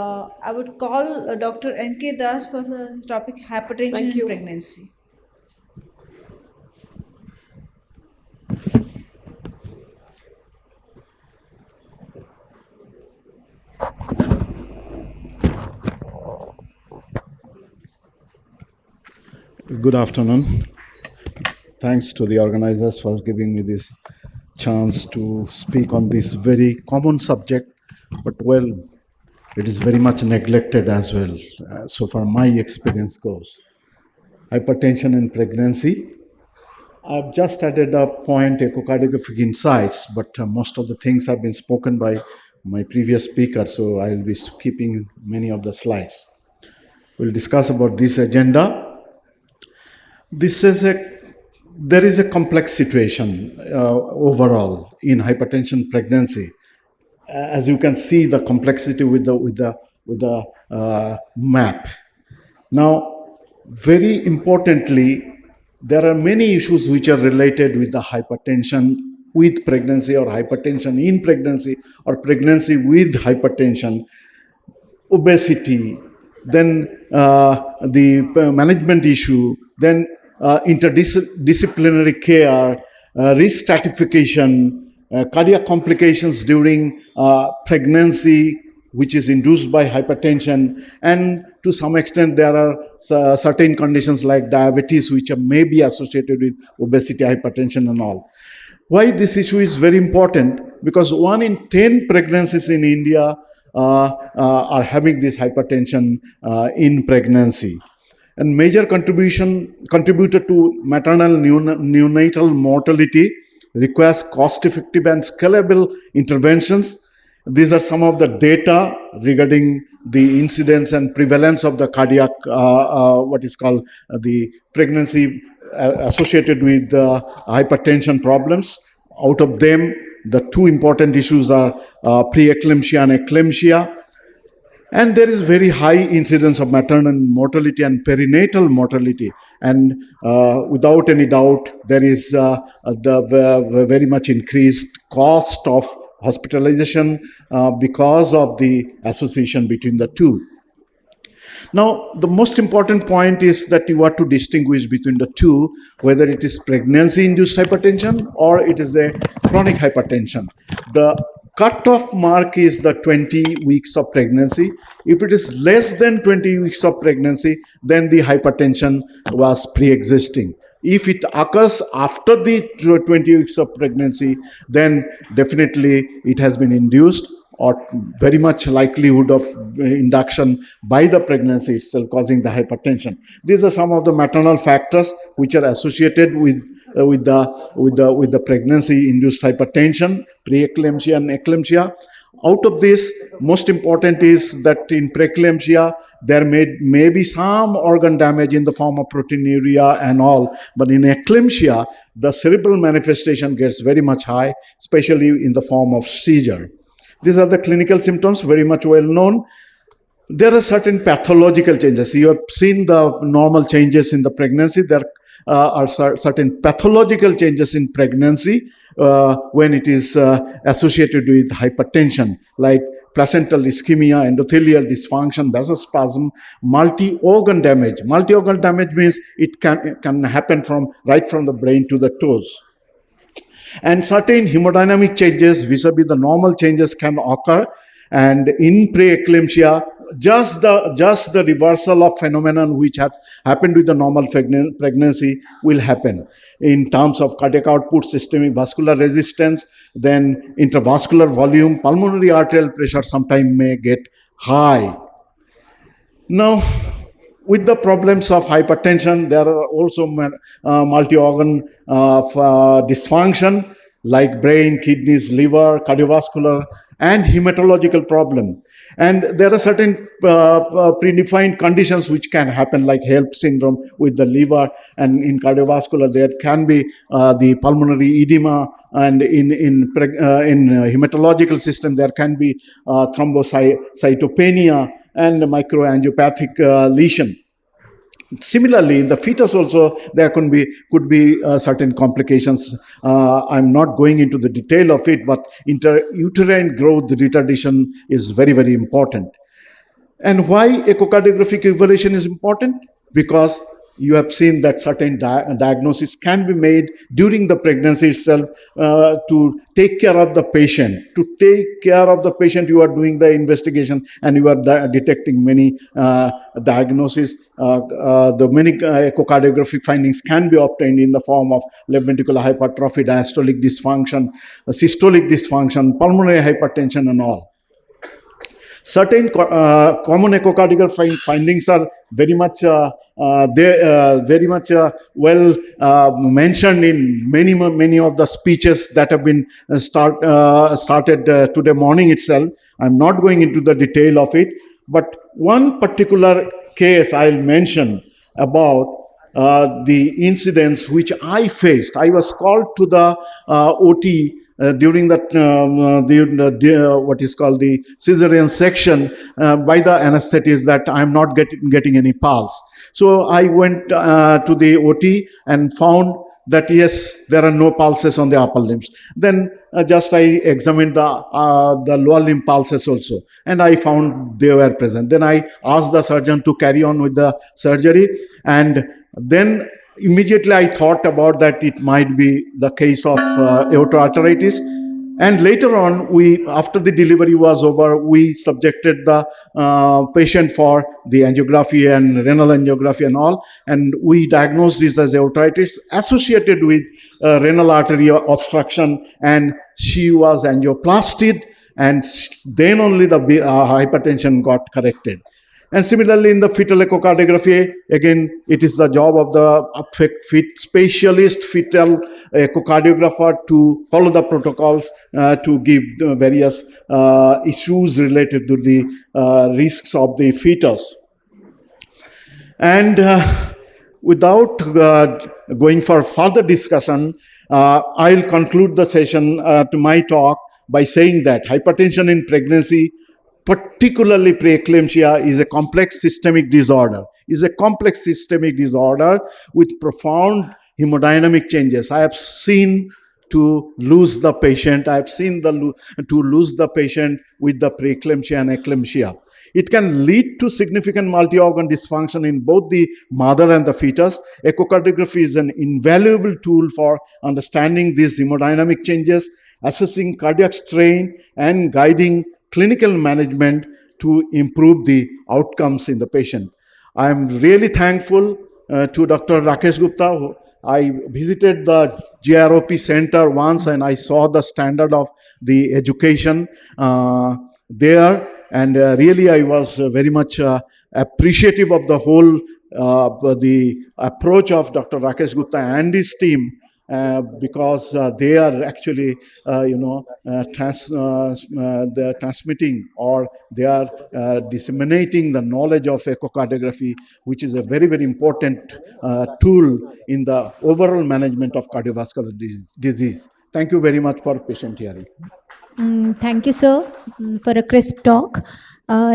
I would call Dr. N.K. Das for the topic hypertension Thank in you. pregnancy. Good afternoon. Thanks to the organizers for giving me this chance to speak on this very common subject, but well, it is very much neglected as well, so far my experience goes. Hypertension in pregnancy. I've just added a point, echocardiographic insights, but most of the things have been spoken by my previous speaker, so I'll be skipping many of the slides. We'll discuss about this agenda. There is a complex situation overall in hypertension pregnancy. As you can see, the complexity with the map. Now, very importantly, there are many issues which are related with the hypertension with pregnancy, or hypertension in pregnancy, or pregnancy with hypertension, obesity, then the management issue, then interdisciplinary care, risk stratification, cardiac complications during pregnancy, which is induced by hypertension, and to some extent there are certain conditions like diabetes which may be associated with obesity, hypertension and all. Why this issue is very important? Because 1 in 10 pregnancies in India are having this hypertension in pregnancy. And major contributor to maternal neonatal mortality requires cost-effective and scalable interventions. These are some of the data regarding the incidence and prevalence of the cardiac, what is called the pregnancy associated with hypertension problems. Out of them, the 2 important issues are pre-eclampsia and eclampsia. And there is very high incidence of maternal mortality and perinatal mortality. And without any doubt, there is the very much increased cost of hospitalization because of the association between the two. Now, the most important point is that you are to distinguish between the two, whether it is pregnancy-induced hypertension or it is a chronic hypertension. The cutoff mark is the 20 weeks of pregnancy. If it is less than 20 weeks of pregnancy, then the hypertension was pre-existing. If it occurs after the 20 weeks of pregnancy, then definitely it has been induced, or very much likelihood of induction by the pregnancy itself causing the hypertension. These are some of the maternal factors which are associated with the pregnancy-induced hypertension, preeclampsia and eclampsia. Out of this, most important is that in preeclampsia, there may be some organ damage in the form of proteinuria and all, but in eclampsia, the cerebral manifestation gets very much high, especially in the form of seizure. These are the clinical symptoms, very much well known. There are certain pathological changes. You have seen the normal changes in the pregnancy. There are certain pathological changes in pregnancy when it is associated with hypertension, like placental ischemia, endothelial dysfunction, vasospasm, multi-organ damage. Multi-organ damage means it can happen right from the brain to the toes. And certain hemodynamic changes vis-a-vis the normal changes can occur. And in preeclampsia, just the reversal of phenomenon which had happened with the normal pregnancy will happen in terms of cardiac output, systemic vascular resistance, then intravascular volume, pulmonary arterial pressure sometimes may get high. Now, with the problems of hypertension, there are also multi-organ dysfunction like brain, kidneys, liver, cardiovascular, and hematological problem. And there are certain predefined conditions which can happen, like HELP syndrome with the liver, and in cardiovascular there can be the pulmonary edema, and in hematological system there can be thrombocytopenia and microangiopathic lesion. Similarly, in the fetus also there could be certain complications. I'm not going into the detail of it, but intrauterine growth retardation is very, very important. And why echocardiographic evaluation is important? Because you have seen that certain diagnosis can be made during the pregnancy itself to take care of the patient. To take care of the patient, you are doing the investigation and you are detecting many diagnoses. The many echocardiographic findings can be obtained in the form of left ventricular hypertrophy, diastolic dysfunction, systolic dysfunction, pulmonary hypertension, and all. Certain common echocardiogram findings are very much well mentioned in many of the speeches that have been started today morning itself. I'm not going into the detail of it, but one particular case I'll mention about the incidents which I faced. I was called to the OT during that what is called the cesarean section by the anesthetist that I'm not getting any pulse. So I went to the OT and found that yes, there are no pulses on the upper limbs. Then just I examined the lower limb pulses also, and I found they were present. Then I asked the surgeon to carry on with the surgery, and then immediately I thought about that it might be the case of aortoarteritis. And later on, after the delivery was over, we subjected the patient for the angiography and renal angiography and all, and we diagnosed this as aortitis associated with renal artery obstruction, and she was angioplasted, and then only the hypertension got corrected. And similarly, in the fetal echocardiography, again, it is the job of the specialist fetal echocardiographer to follow the protocols to give the various issues related to the risks of the fetus. And without going for further discussion, I'll conclude the session to my talk by saying that hypertension in pregnancy, particularly pre-eclampsia, is a complex systemic disorder. With profound hemodynamic changes. I have seen to lose the patient. I have seen to lose the patient with the preeclampsia and eclampsia. It can lead to significant multi-organ dysfunction in both the mother and the fetus. Echocardiography is an invaluable tool for understanding these hemodynamic changes, assessing cardiac strain, and guiding clinical management to improve the outcomes in the patient. I am really thankful to Dr. Rakesh Gupta. I visited the JROP center once and I saw the standard of the education there. And really, I was very much appreciative of the whole the approach of Dr. Rakesh Gupta and his team. Because they are actually, they're transmitting or they are disseminating the knowledge of echocardiography, which is a very, very important tool in the overall management of cardiovascular disease. Thank you very much for patient hearing. Thank you, sir, for a crisp talk. Now